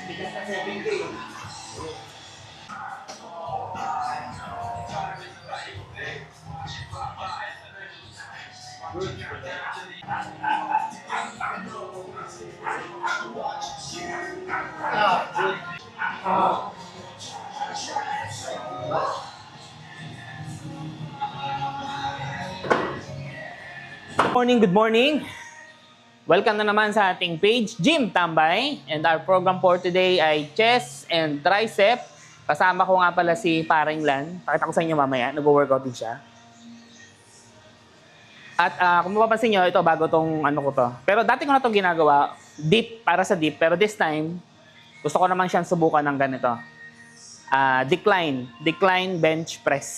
Bigas na 7K. Good morning. Welcome na naman sa ating page, Gym Tambay. And our program for today ay chest and tricep. Kasama ko nga pala si Paring Lan. Pakita ko sa inyo mamaya, nag-workout din siya. At kung mapapansin nyo, ito bago tong ano ko to. Pero dati ko na itong ginagawa, deep, para sa deep. Pero this time, gusto ko naman siyang subukan ng ganito. Decline bench press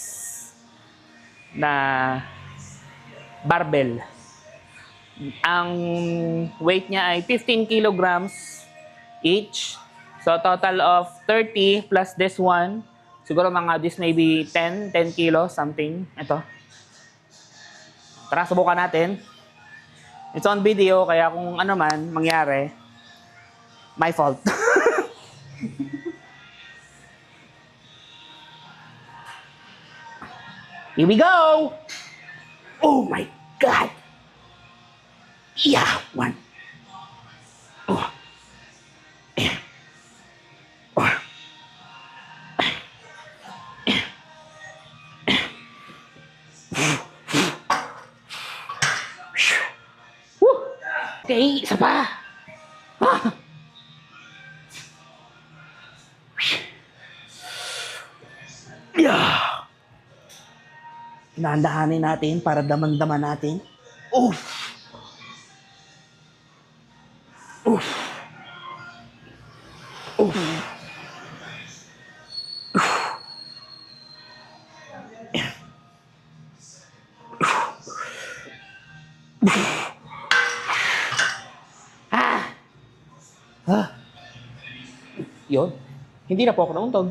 na barbell. Ang weight niya ay 15 kilograms each. So, total of 30 plus this one. Siguro mga this maybe 10 kilos, something. Ito. Tara, subukan natin. It's on video, kaya kung ano man mangyari, my fault. Here we go! Oh my God! Yeah, one. Oh. Oh. Okay, isa pa. Yeah. Dahan-dahanin natin para damang-dama natin. Oof. Oof. Oof. Yun. Hindi na po ako nauntog.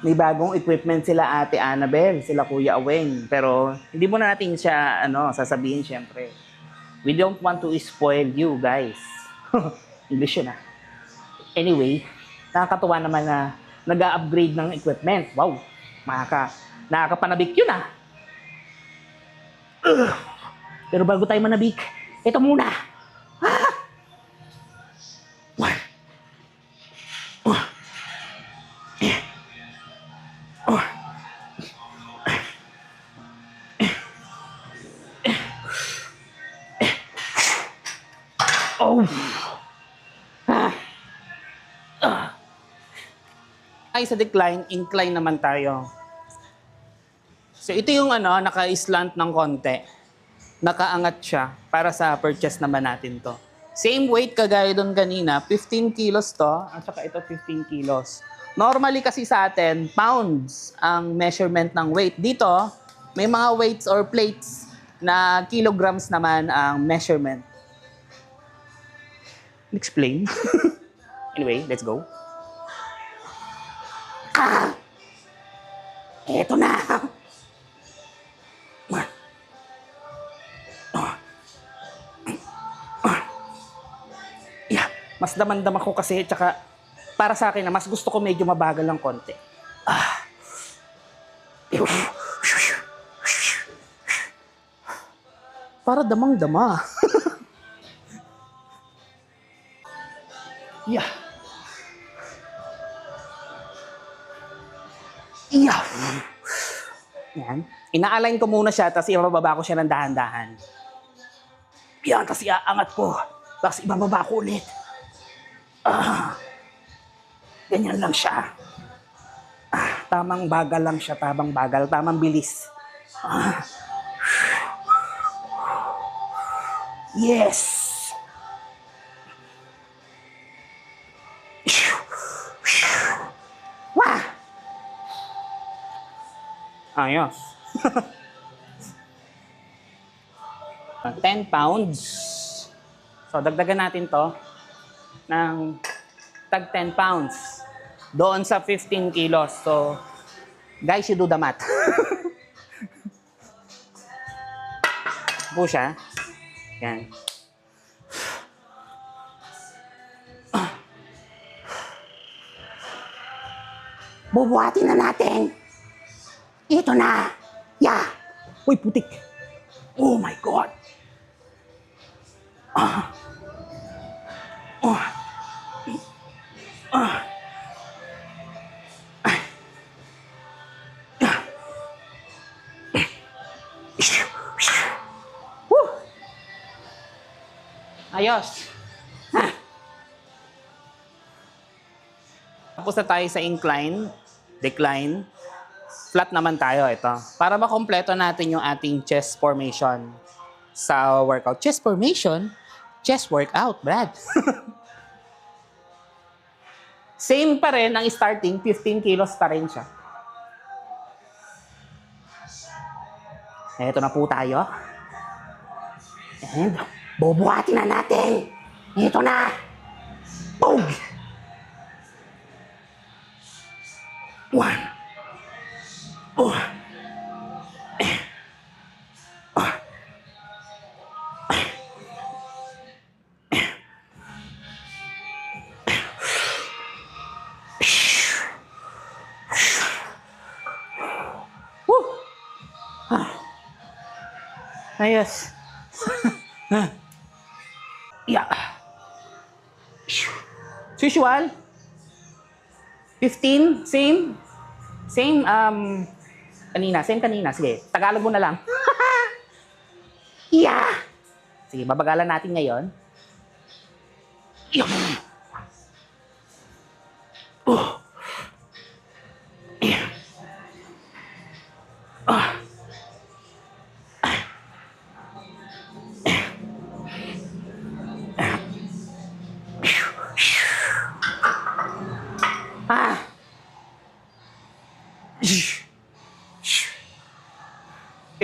May bagong equipment sila Ate Annabel, sila Kuya Aweng. Pero hindi mo na natin siya sasabihin syempre. We don't want to spoil you guys. English yun Anyway, nakakatuwa naman na nag-upgrade ng equipment. Wow, nakakapanabik yun Pero bago tayo manabik, ito muna. Ay sa decline, incline naman tayo. So ito yung naka-slant ng konti. Nakaangat siya para sa purchase naman natin to. Same weight kagaya doon kanina, 15 kilos to, at saka ito 15 kilos. Normally kasi sa atin, pounds ang measurement ng weight. Dito, may mga weights or plates na kilograms naman ang measurement. Explain. Anyway, let's go. Eto na. Yeah, mas damandam ako kasi, tsaka para sa akin mas gusto ko medyo mabagal ng konti. Para damang-dama. Yeah. Yeah. Yan. Ina-align ko muna siya, tapos ibababa ko siya ng dahan-dahan. Yan, tapos iaangat ko. Tapos ibababa ko ulit. Ganyan lang siya. Tamang bagal lang siya, tamang bilis. Yes! Wah! Ayos. 10 pounds. So, dagdagan natin to ng tag 10 pounds. Doon sa 15 kilos. So, guys, you do the math. Po siya. Yan. Bubuhatin na natin. Ito na. Yeah. Uy, putik. Oh my God. Ah. Oh. Ah. Woo! Ayos. Tapos na tayo sa incline, decline. Flat naman tayo ito. Para makompleto natin yung ating chest formation sa workout. Chest formation? Chest workout, Brad. Same pa rin ang starting, 15 kilos pa rin siya. Eto na po tayo. And bubuhatin na natin. Ito na. Boom. 1. Oh. Ayos. Yeah. Usual. 15, same. Same, same kanina. Sige, Tagalog mo na lang. Yeah. Sige, babagalan natin ngayon. Yeah. Oh. Yeah. Ah. Ah!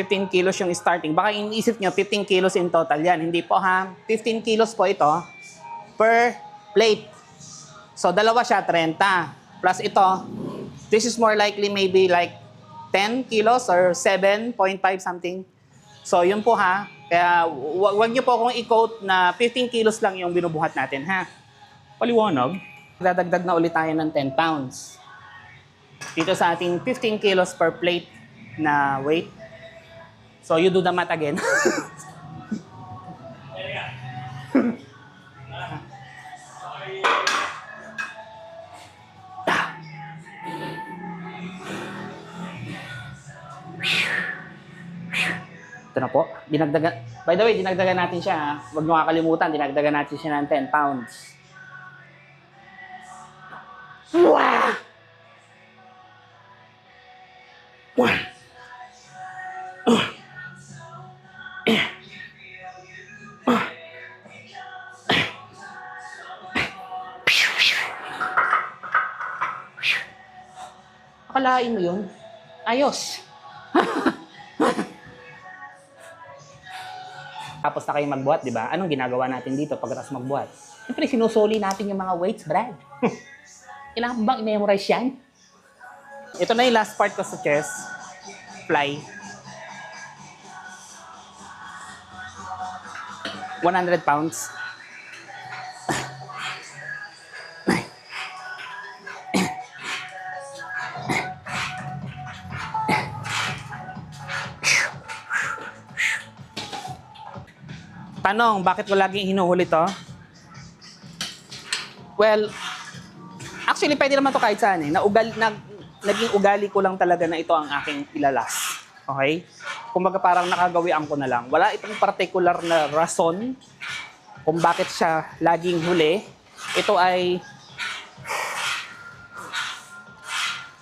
15 kilos yung starting. Baka iniisip nyo, 15 kilos in total yan. Hindi po ha. 15 kilos po ito per plate. So, dalawa siya, 30. Plus ito, this is more likely maybe like 10 kilos or 7.5 something. So, yun po ha. Kaya, wag nyo po akong i-quote na 15 kilos lang yung binubuhat natin ha. Paliwanag. Dadagdag na ulit tayo ng 10 pounds. Dito sa ating 15 kilos per plate na weight. So, you do the math again. Ito na po. Dinagdagan, by the way, dinagdagan natin siya. Ha? Huwag niyo kakalimutan, dinagdagan natin siya ng 10 pounds. Wow. 1. Akalain mo yun? Ayos. Tapos na kayo magbuhat, di ba? Anong ginagawa natin dito pagkatapos magbuhat? Siyempre, sinusuli natin yung mga weights, Brad. Kailangan mo bang i-memorize yan? Ito na yung last part ko sa chest. Fly. 100 pounds. Tanong, bakit ko laging hinuhuli to? Well, actually, pwede naman to kahit saan eh. Naging ugali ko lang talaga na ito ang aking ilalas. Okay? Kumbaga parang nakagawian ko na lang. Wala itong particular na rason kung bakit siya laging huli. Ito ay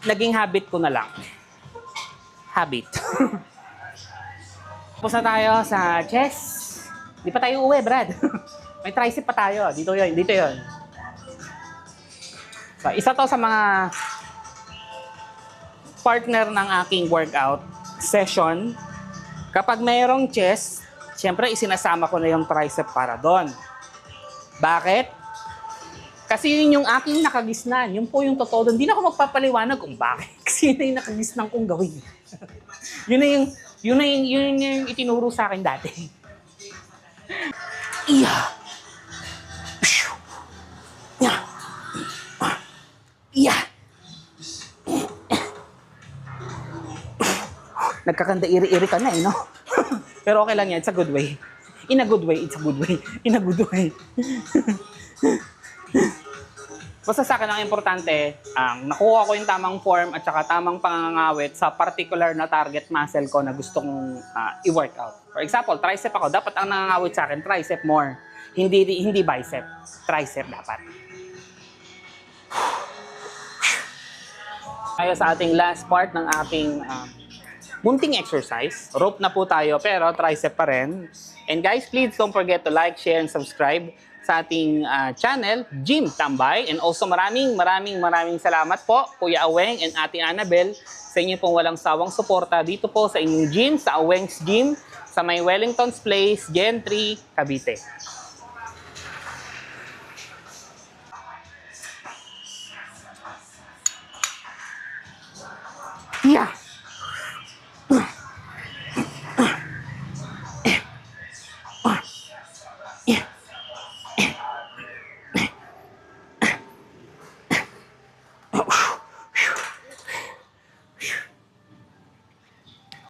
naging habit ko na lang. Habit. Tapos na tayo sa chest. Di pa tayo uwi, Brad. May tricep pa tayo. Dito yun, dito yun. So, isa to sa mga partner ng aking workout session. Kapag mayroong chest, siyempre isinasama ko na yung tricep para doon. Bakit? Kasi yun yung aking nakagisnan. Yun po yung totoo doon. Hindi na ako magpapaliwanag kung bakit. Kasi yun na yung nakagisnan kong gawin. yun na yung itinuro sa akin dati. Iya. Iya. Nagkakanda iri-iri ka na eh, no? Pero okay lang yan, it's a good way. In a good way, it's a good way. In a good way. Basta sa akin ang importante, nakuha ko yung tamang form at saka tamang pangangawit sa particular na target muscle ko na gusto kong i-workout. For example, tricep ako. Dapat ang nangangawit sa akin, tricep more. Hindi bicep. Tricep dapat. Tayo sa ating last part ng ating munting exercise. Rope na po tayo, pero tricep pa rin. And guys, please don't forget to like, share, and subscribe sa ating channel, Gym Tambay. And also maraming salamat po, Kuya Aweng and Ate Annabel, sa inyo pong walang sawang suporta dito po sa inyong gym, sa Aweng's Gym, sa may Wellington's Place, Gen 3, Cavite. Yeah.